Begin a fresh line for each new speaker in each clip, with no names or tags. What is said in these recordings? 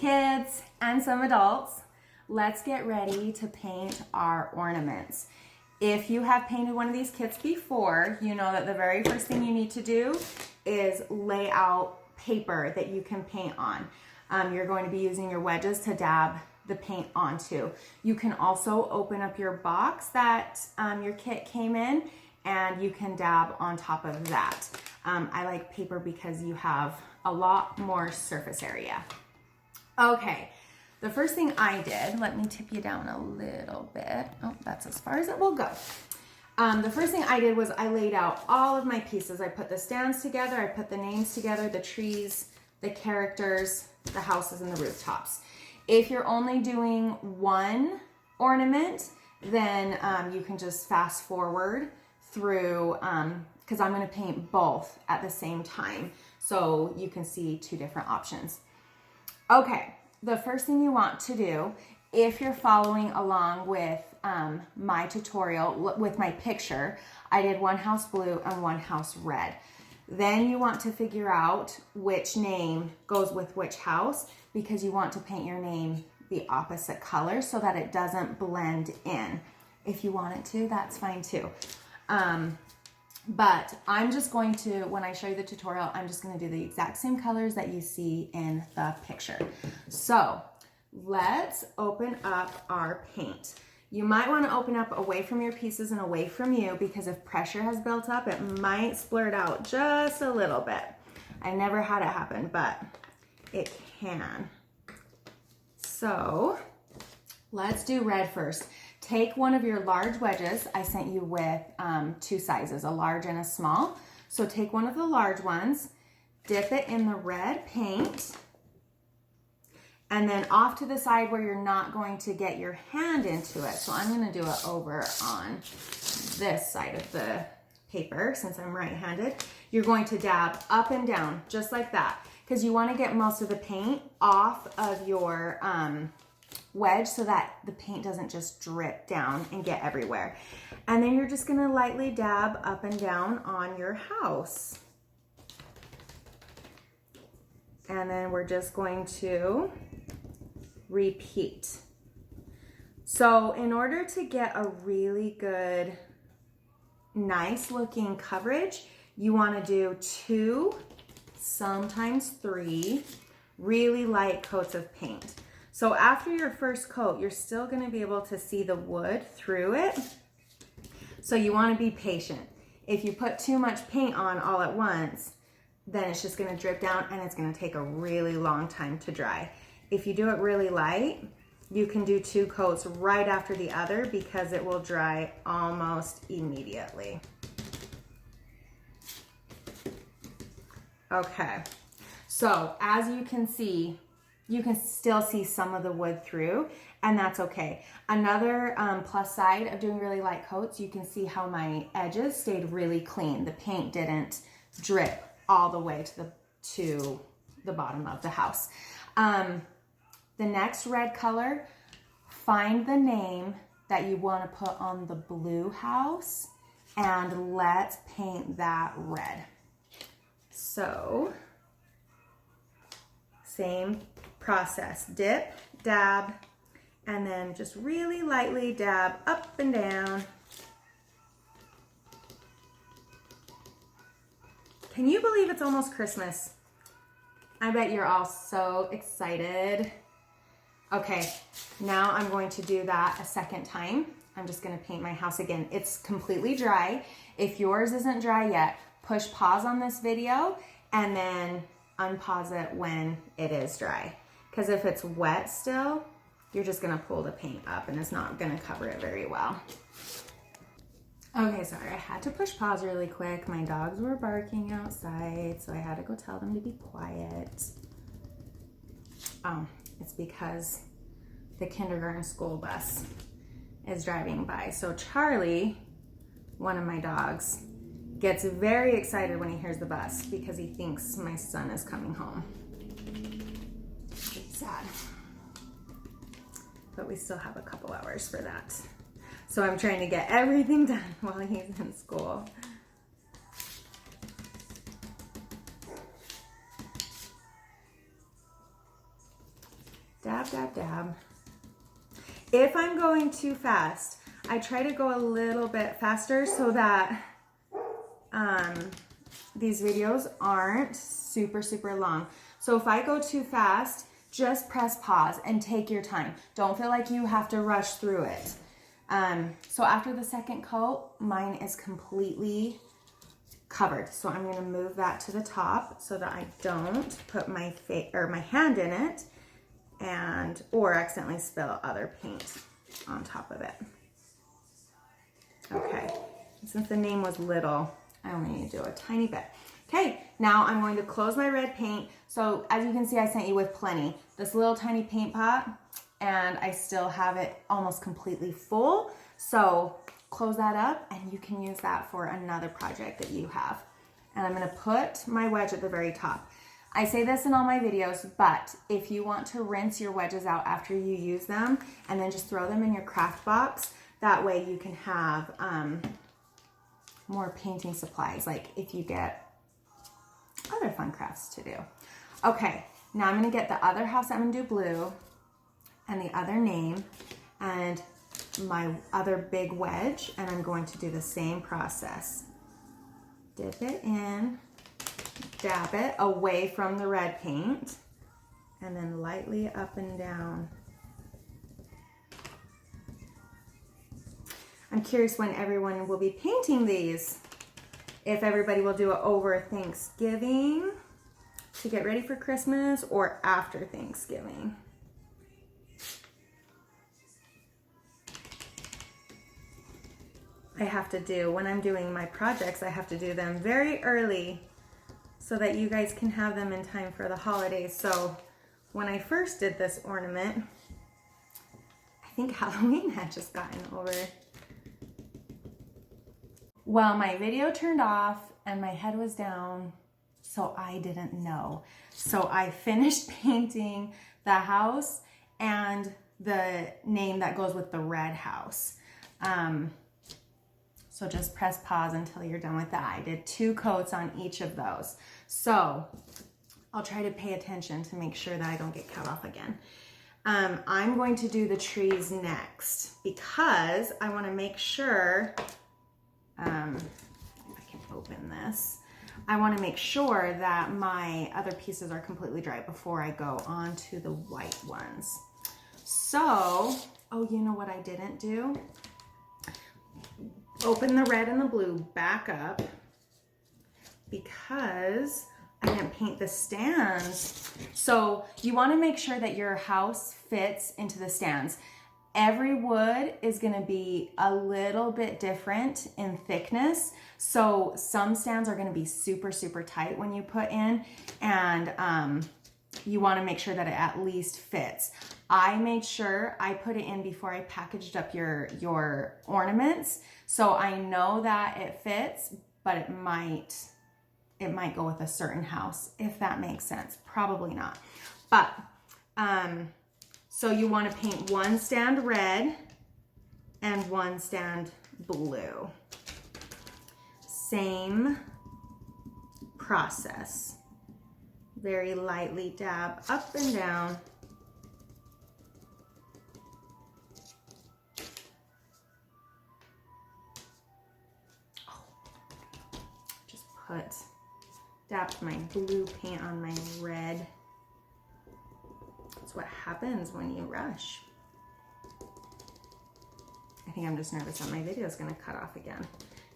kids and some adults. Let's get ready to paint our ornaments. If you have painted one of these kits before, you know that the very first thing you need to do is lay out paper that you can paint on. You're going to be using your wedges to dab the paint onto. You can also open up your box that your kit came in, and you can dab on top of that. I like paper because you have a lot more surface area. Okay, the first thing I did, let me tip you down a little bit. Oh, that's as far as it will go. The first thing I did was I laid out all of my pieces. I put the stands together, I put the names together, the trees, the characters, the houses, and the rooftops. If you're only doing one ornament, then you can just fast forward through, because I'm going to paint both at the same time, so you can see two different options. Okay, the first thing you want to do, if you're following along with my tutorial, with my picture, I did one house blue and one house red. Then you want to figure out which name goes with which house, because you want to paint your name the opposite color so that it doesn't blend in. If you want it to, that's fine too. But I'm just going to, when I show you the tutorial, I'm just going to do the exact same colors that you see in the picture. So let's open up our paint. You might want to open up away from your pieces and away from you, because if pressure has built up, it might splurt out just a little bit. I never had it happen, but it can. So let's do red first. Take one of your large wedges. I sent you with two sizes, a large and a small. So take one of the large ones, dip it in the red paint, and then off to the side where you're not going to get your hand into it. So I'm going to do it over on this side of the paper since I'm right-handed. You're going to dab up and down just like that, because you want to get most of the paint off of your wedge so that the paint doesn't just drip down and get everywhere. And then you're just going to lightly dab up and down on your house. And then we're just going to repeat. So in order to get a really good, nice looking coverage, you want to do 2, sometimes 3 really light coats of paint. So after your first coat, you're still going to be able to see the wood through it. So you want to be patient. If you put too much paint on all at once, then it's just going to drip down and it's going to take a really long time to dry. If you do it really light, you can do 2 coats right after the other, because it will dry almost immediately. Okay, so as you can see, you can still see some of the wood through, and that's okay. Another plus side of doing really light coats, you can see how my edges stayed really clean. The paint didn't drip all the way to the bottom of the house. The next red color, find the name that you want to put on the blue house, and let's paint that red. So, same process, dip, dab, and then just really lightly dab up and down. Can you believe it's almost Christmas? I bet you're all so excited. Okay, now I'm going to do that a second time. I'm just going to paint my house again. It's completely dry. If yours isn't dry yet, push pause on this video and then unpause it when it is dry. Because if it's wet still, you're just going to pull the paint up and it's not going to cover it very well. Okay, sorry, I had to push pause really quick. My dogs were barking outside, so I had to go tell them to be quiet. It's because the kindergarten school bus is driving by. So Charlie, one of my dogs, gets very excited when he hears the bus because he thinks my son is coming home. It's sad. But we still have a couple hours for that. So I'm trying to get everything done while he's in school. Dab, dab, dab. If I'm going too fast, I try to go a little bit faster so that these videos aren't super, super long. So if I go too fast, just press pause and take your time. Don't feel like you have to rush through it. So after the second coat, mine is completely covered. So I'm gonna move that to the top so that I don't put my hand in it or accidentally spill other paint on top of it. Okay, since the name was little, I only need to do a tiny bit. Okay, now I'm going to close my red paint. So as you can see, I sent you with plenty. This little tiny paint pot, and I still have it almost completely full. So close that up and you can use that for another project that you have. And I'm gonna put my wedge at the very top. I say this in all my videos, but if you want to rinse your wedges out after you use them and then just throw them in your craft box, that way you can have more painting supplies, like if you get other fun crafts to do. Okay, now I'm gonna get the other house, I'm gonna do blue, and the other name, and my other big wedge, and I'm going to do the same process. Dip it in, dab it away from the red paint, and then lightly up and down. I'm curious when everyone will be painting these. If everybody will do it over Thanksgiving to get ready for Christmas or after Thanksgiving. I have to do, when I'm doing my projects, I have to do them very early so that you guys can have them in time for the holidays. So when I first did this ornament, I think Halloween had just gotten over. Well, my video turned off and my head was down, so I didn't know. So I finished painting the house and the name that goes with the red house. So just press pause until you're done with that. I did 2 coats on each of those. So I'll try to pay attention to make sure that I don't get cut off again. I'm going to do the trees next because I want to make sure, if I can open this, I want to make sure that my other pieces are completely dry before I go on to the white ones. So, oh, you know what I didn't do? Open the red and the blue back up because I didn't paint the stands. So you want to make sure that your house fits into the stands. Every wood is going to be a little bit different in thickness. So some stands are going to be super, super tight when you put in, and you want to make sure that it at least fits. I made sure I put it in before I packaged up your ornaments. So I know that it fits, but it might go with a certain house, if that makes sense. Probably not. But, so you want to paint one stand red and one stand blue. Same process. Very lightly dab up and down. Dabbed my blue paint on my red. That's what happens when you rush. I think I'm just nervous that my video is going to cut off again.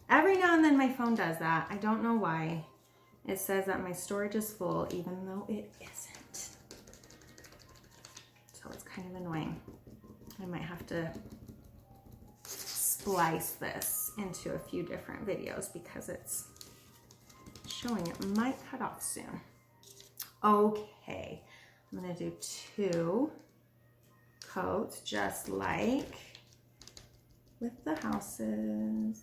Every now and then my phone does that. I don't know why. It says that my storage is full even though it isn't. So it's kind of annoying. I might have to splice this into a few different videos because it's showing it might cut off soon. Okay, I'm gonna do 2 coats just like with the houses.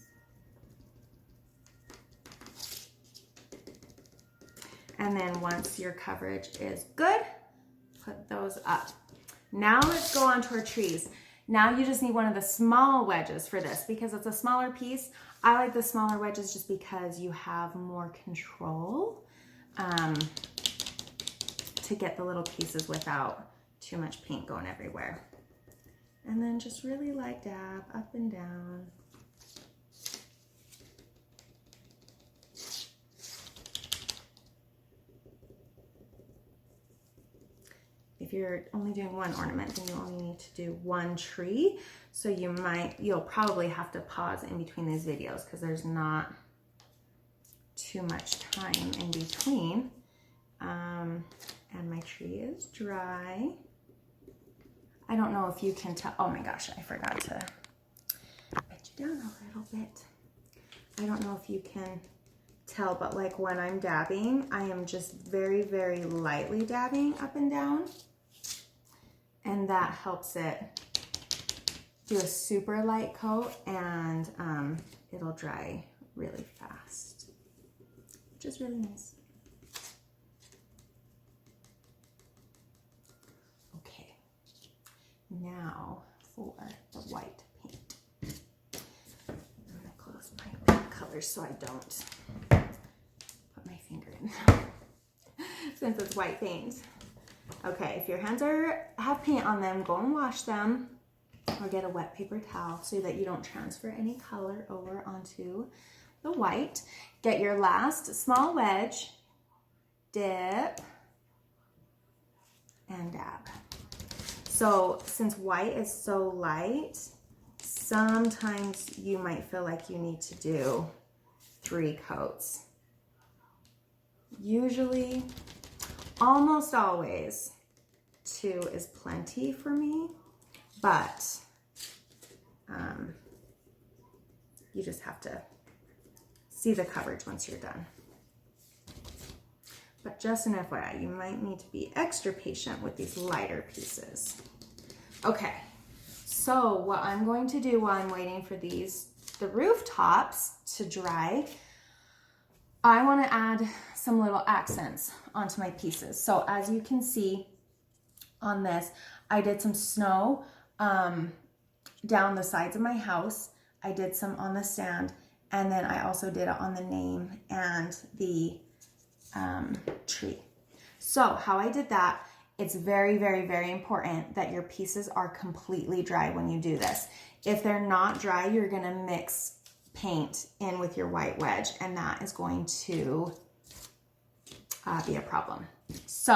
And then once your coverage is good, put those up. Now let's go on to our trees. Now you just need one of the small wedges for this because it's a smaller piece. I like the smaller wedges just because you have more control to get the little pieces without too much paint going everywhere. And then just really light dab up and down. If you're only doing one ornament, then you only need to do one tree. So you'll probably have to pause in between these videos because there's not too much time in between. And my tree is dry. I don't know if you can tell. Oh my gosh, I forgot to put you down a little bit. I don't know if you can tell, but like when I'm dabbing, I am just very, very lightly dabbing up and down. And that helps it do a super light coat, and it'll dry really fast, which is really nice. Okay, now for the white paint. I'm gonna close my paint colors so I don't put my finger in since it's white paint. Okay, if your hands have paint on them, go and wash them or get a wet paper towel so that you don't transfer any color over onto the white. Get your last small wedge, dip, and dab. So since white is so light, sometimes you might feel like you need to do 3 coats. Usually, almost always, 2 is plenty for me, but you just have to see the coverage once you're done. But just an FYI, you might need to be extra patient with these lighter pieces. Okay, so what I'm going to do while I'm waiting for the rooftops to dry, I want to add some little accents onto my pieces. So as you can see on this, I did some snow down the sides of my house. I did some on the stand, and then I also did it on the name and the tree. So how I did that, it's very, very, very important that your pieces are completely dry when you do this. If they're not dry, you're gonna mix paint in with your white wedge, and that is going to be a problem. So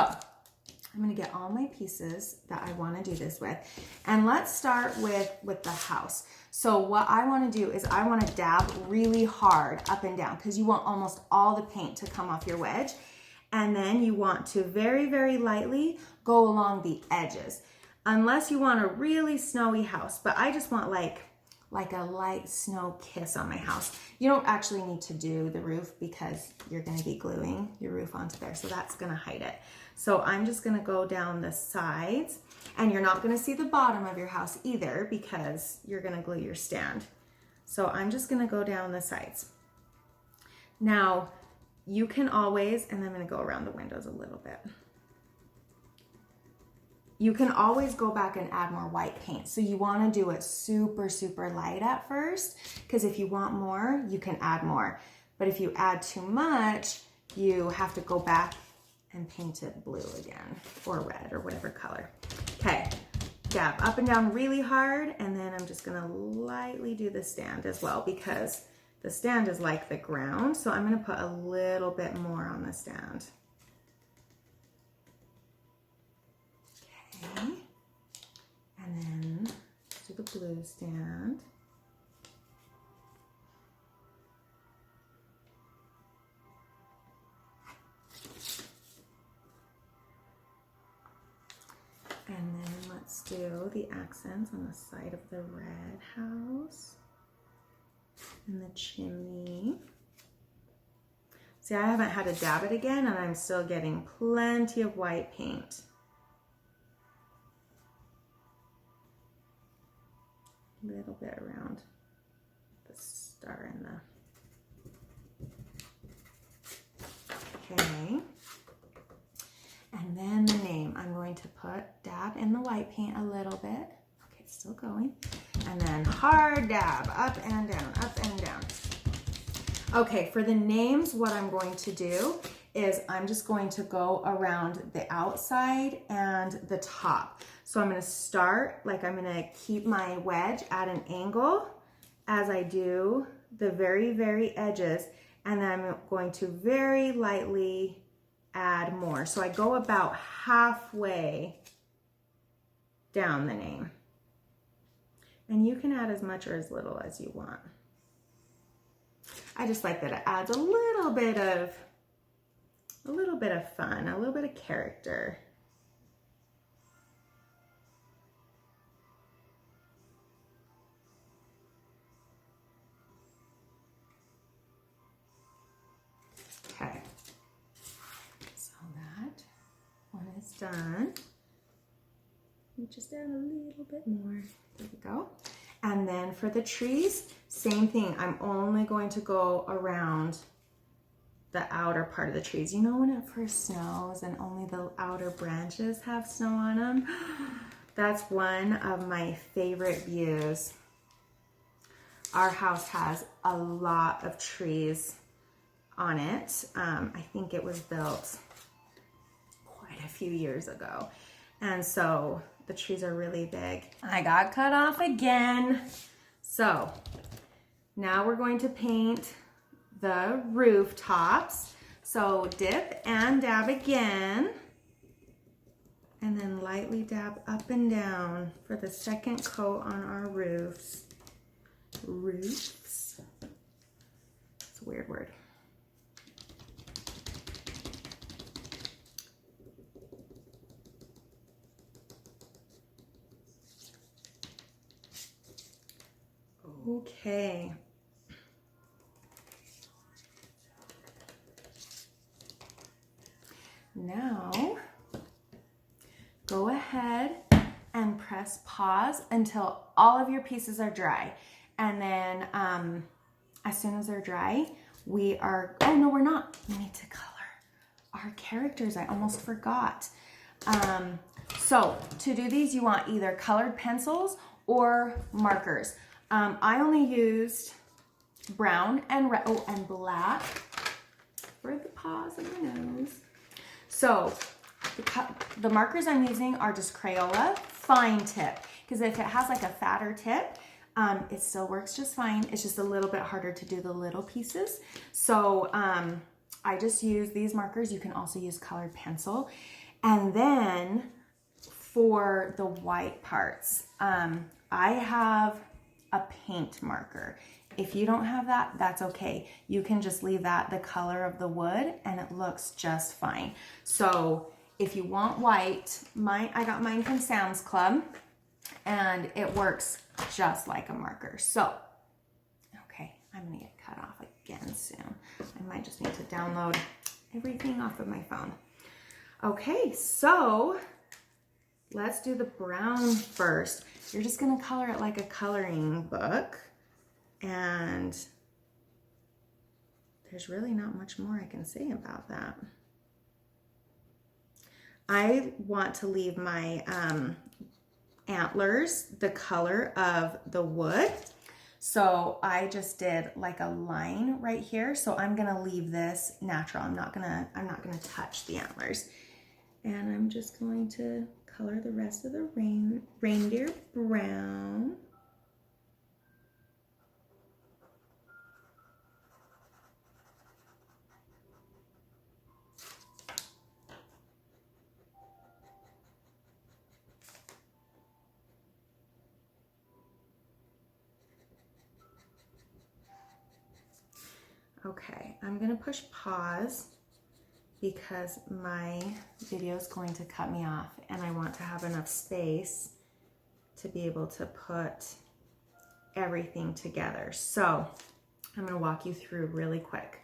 I'm gonna get all my pieces that I wanna do this with, and let's start with the house. So what I wanna do is I wanna dab really hard up and down because you want almost all the paint to come off your wedge, and then you want to very, very lightly go along the edges, unless you want a really snowy house. But I just want like a light snow kiss on my house. You don't actually need to do the roof because you're gonna be gluing your roof onto there, so that's gonna hide it. So I'm just gonna go down the sides, and you're not gonna see the bottom of your house either because you're gonna glue your stand. So I'm just gonna go down the sides. Now, you can always, and I'm gonna go around the windows a little bit. You can always go back and add more white paint. So you wanna do it super, super light at first, because if you want more, you can add more. But if you add too much, you have to go back and paint it blue again, or red, or whatever color. Okay, dab up and down really hard, and then I'm just gonna lightly do the stand as well, because the stand is like the ground, so I'm gonna put a little bit more on the stand. Okay, and then do the blue stand. And then let's do the accents on the side of the red house and the chimney. See, I haven't had to dab it again, and I'm still getting plenty of white paint. A little bit around the star and the... Okay. And then the name, I'm going to dab in the white paint a little bit. Okay, it's still going. And then hard dab, up and down, up and down. Okay, for the names, what I'm going to do is I'm just going to go around the outside and the top. So I'm going to start, like I'm going to keep my wedge at an angle as I do the very, very edges, and then I'm going to very lightly add more. So I go about halfway down the name. And you can add as much or as little as you want. I just like that it adds a little bit of fun, a little bit of character. Okay, so that one is done. Just add a little bit more. There we go. And then for the trees, same thing. I'm only going to go around the outer part of the trees. You know when it first snows and only the outer branches have snow on them? That's one of my favorite views. Our house has a lot of trees on it. I think it was built quite a few years ago. And so the trees are really big. I got cut off again. So now we're going to paint the rooftops. So dip and dab again, and then lightly dab up and down for the second coat on our roofs. Roofs. It's a weird word. Okay. Now, go ahead and press pause until all of your pieces are dry. And then as soon as they're dry, oh no, we're not. We need to color our characters. I almost forgot. So to do these, you want either colored pencils or markers. I only used brown and red, and black for the paws and the nose. So the markers I'm using are just Crayola fine tip, because if it has like a fatter tip, it still works just fine. It's just a little bit harder to do the little pieces. So I just use these markers. You can also use colored pencil. And then for the white parts, I have a paint marker. If you don't have that, that's okay. You can just leave that the color of the wood and it looks just fine. So if you want white, I got mine from Sam's Club and it works just like a marker. So, okay, I'm gonna get cut off again soon. I might just need to download everything off of my phone. Okay, so let's do the brown first. You're just gonna color it like a coloring book. And there's really not much more I can say about that. I want to leave my antlers the color of the wood. So I just did like a line right here. So I'm gonna leave this natural. I'm not gonna touch the antlers. And I'm just going to color the rest of the reindeer brown. Okay, I'm gonna push pause because my video is going to cut me off and I want to have enough space to be able to put everything together. So I'm gonna walk you through really quick.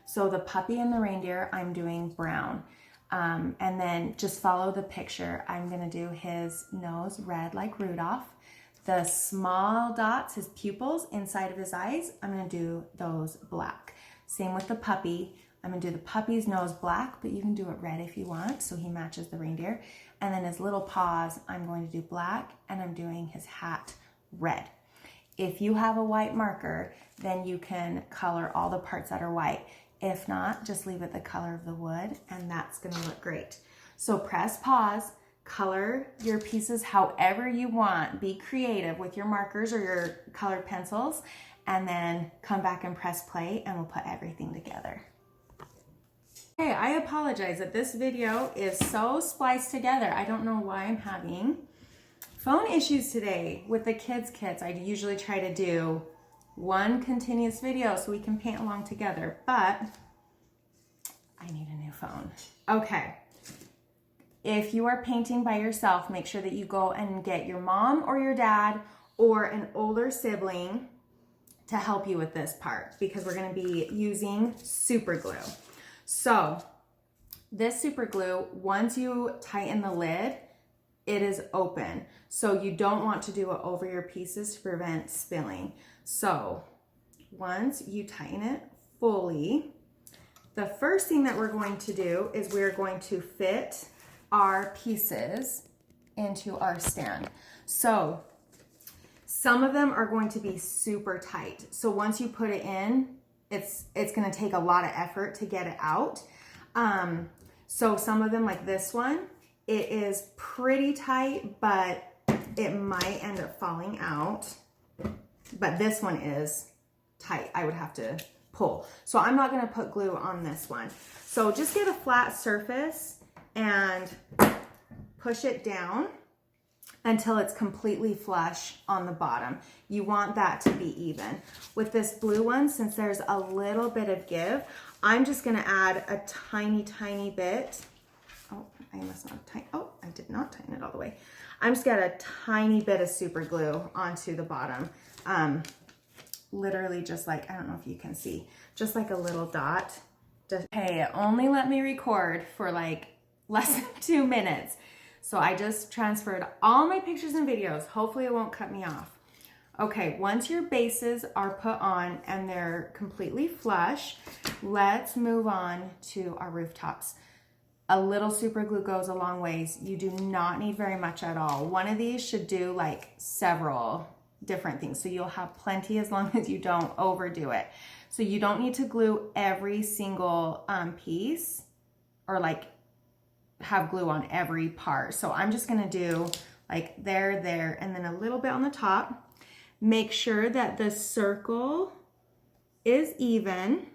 So the puppy and the reindeer, I'm doing brown. And then just follow the picture. I'm gonna do his nose red like Rudolph. The small dots, his pupils inside of his eyes, I'm gonna do those black. Same with the puppy. I'm gonna do the puppy's nose black, but you can do it red if you want, so he matches the reindeer. And then his little paws, I'm going to do black, and I'm doing his hat red. If you have a white marker, then you can color all the parts that are white. If not, just leave it the color of the wood and that's gonna look great. So press pause, color your pieces however you want. Be creative with your markers or your colored pencils, and then come back and press play and we'll put everything together. Hey, I apologize that this video is so spliced together. I don't know why I'm having phone issues today with the kids' kits. I usually try to do one continuous video so we can paint along together, but I need a new phone. Okay. If you are painting by yourself, make sure that you go and get your mom or your dad or an older sibling to help you with this part, because we're going to be using super glue. So this super glue, once you tighten the lid, it is open. So you don't want to do it over your pieces to prevent spilling. So once you tighten it fully, the first thing that we're going to do is we're going to fit our pieces into our stand. So some of them are going to be super tight. So once you put it in, it's going to take a lot of effort to get it out. So some of them, like this one, it is pretty tight, but it might end up falling out. But this one is tight. I would have to pull. So I'm not going to put glue on this one. So just get a flat surface and push it down until it's completely flush on the bottom. You want that to be even. With this blue one, since there's a little bit of give, I'm just going to add a tiny, tiny bit. Oh, I must not tighten. Oh, I did not tighten it all the way. I'm just got a tiny bit of super glue onto the bottom. Literally just like, I don't know if you can see, just like a little dot. Hey, it only let me record for like less than 2 minutes. So I just transferred all my pictures and videos. Hopefully it won't cut me off. Okay, once your bases are put on and they're completely flush, let's move on to our rooftops. A little super glue goes a long ways. You do not need very much at all. One of these should do like several different things. So you'll have plenty as long as you don't overdo it. So you don't need to glue every single piece or like have glue on every part. So I'm just going to do like there, and then a little bit on the top. Make sure that the circle is even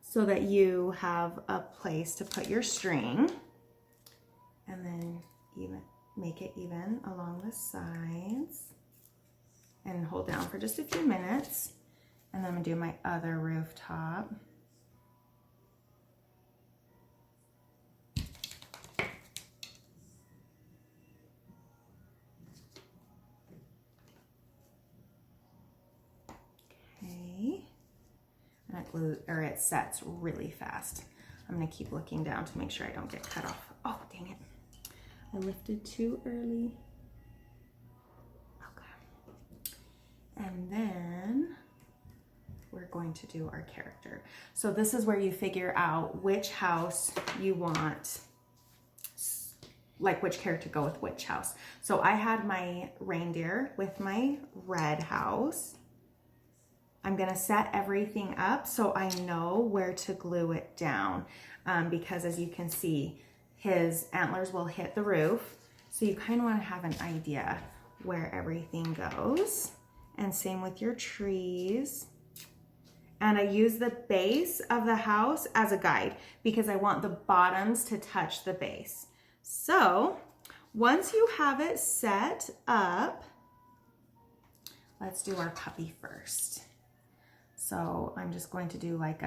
so that you have a place to put your string, and then even make it even along the sides and hold down for just a few minutes. And then I'm gonna do my other rooftop. Okay. And it glues, or it sets really fast. I'm gonna keep looking down to make sure I don't get cut off. Oh, dang it. I lifted too early. Okay. And then we're going to do our character. So this is where you figure out which house you want, like which character to go with which house. So I had my reindeer with my red house. I'm gonna set everything up so I know where to glue it down, because as you can see, his antlers will hit the roof. So you kind of want to have an idea where everything goes. And same with your trees. And I use the base of the house as a guide because I want the bottoms to touch the base. So once you have it set up, let's do our puppy first. So I'm just going to do like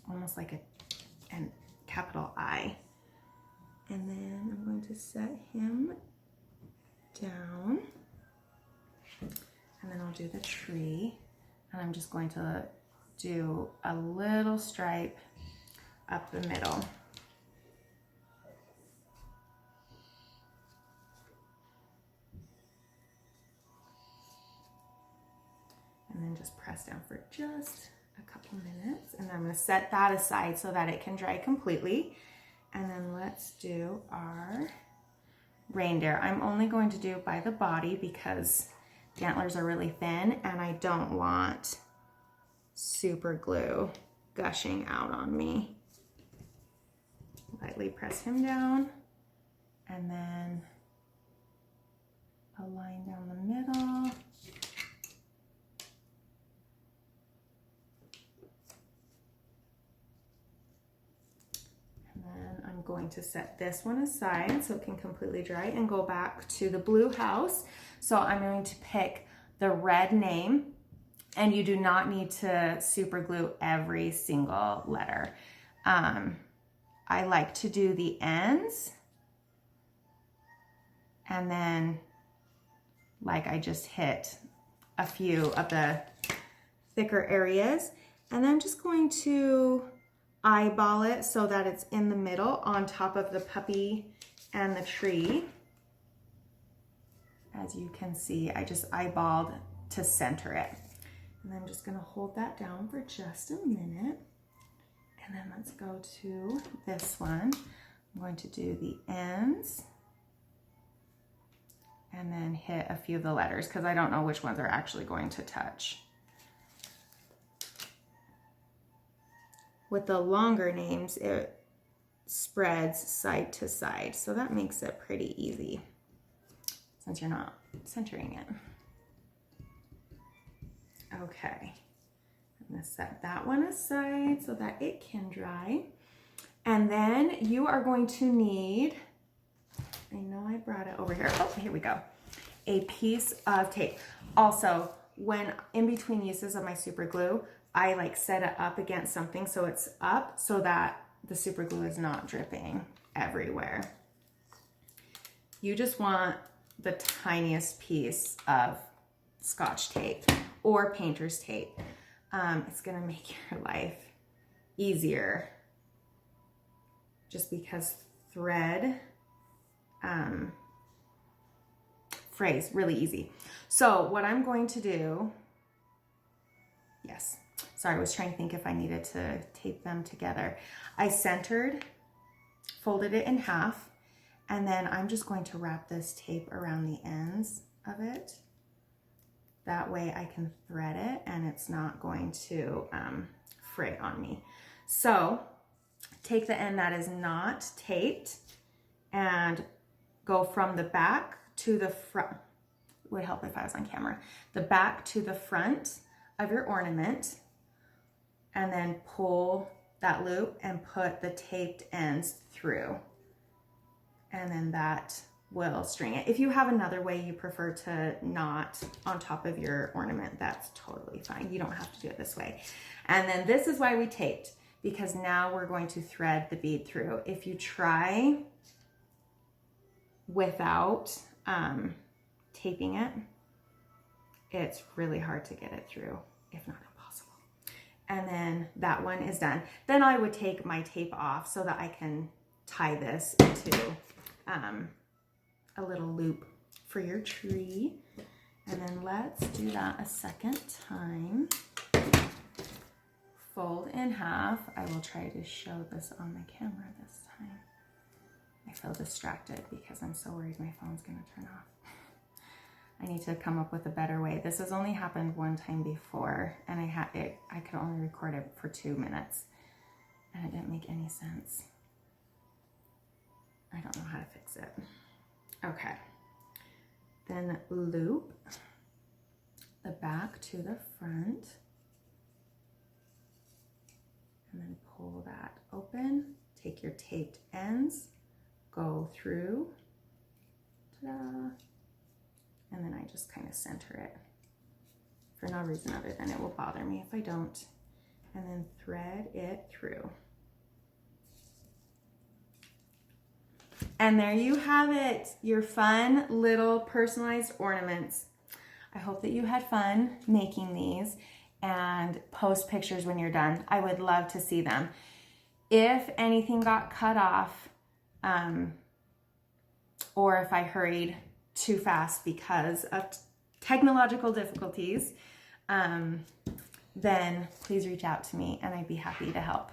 almost like a capital I. And then I'm going to set him down. And then I'll do the tree. And I'm just going to do a little stripe up the middle. And then just press down for just a couple minutes. And then I'm going to set that aside so that it can dry completely. And then let's do our reindeer. I'm only going to do it by the body because the antlers are really thin and I don't want super glue gushing out on me. Lightly press him down, and then a line down the middle. And then I'm going to set this one aside so it can completely dry and go back to the blue house. So I'm going to pick the red name, and you do not need to super glue every single letter. I like to do the ends, and then like I just hit a few of the thicker areas, and I'm just going to eyeball it so that it's in the middle on top of the puppy and the tree. As you can see, I just eyeballed to center it. And I'm just gonna hold that down for just a minute. And then let's go to this one. I'm going to do the ends and then hit a few of the letters because I don't know which ones are actually going to touch. With the longer names, it spreads side to side, so that makes it pretty easy since you're not centering it. Okay, I'm gonna set that one aside so that it can dry. And then you are going to need, I know I brought it over here. Oh, here we go. A piece of tape. Also, when in between uses of my super glue, I like set it up against something so it's up so that the super glue is not dripping everywhere. You just want the tiniest piece of Scotch tape or painter's tape. It's gonna make your life easier just because thread frays really easy. So what I'm going to do, yes, sorry, I was trying to think if I needed to tape them together. I centered, folded it in half, and then I'm just going to wrap this tape around the ends of it. That way I can thread it and it's not going to fray on me. So take the end that is not taped and go from the back to the front. It would help if I was on camera. The back to the front of your ornament, and then pull that loop and put the taped ends through. And then that will string it. If you have another way you prefer to knot on top of your ornament, that's totally fine. You don't have to do it this way. And then this is why we taped, because now we're going to thread the bead through. If you try without taping it, it's really hard to get it through, if not impossible. And then that one is done. Then I would take my tape off so that I can tie this into a little loop for your tree. And then let's do that a second time. Fold in half. I will try to show this on the camera this time. I feel distracted because I'm so worried my phone's gonna turn off. I need to come up with a better way. This has only happened one time before, and I could only record it for 2 minutes, and it didn't make any sense. I don't know how to fix it. Okay, then loop the back to the front, and then pull that open. Take your taped ends, go through, ta-da, and then I just kind of center it for no reason other than it will bother me if I don't, and then thread it through. And there you have it, your fun little personalized ornaments. I hope that you had fun making these, and post pictures when you're done. I would love to see them. If anything got cut off, or if I hurried too fast because of technological difficulties, then please reach out to me and I'd be happy to help.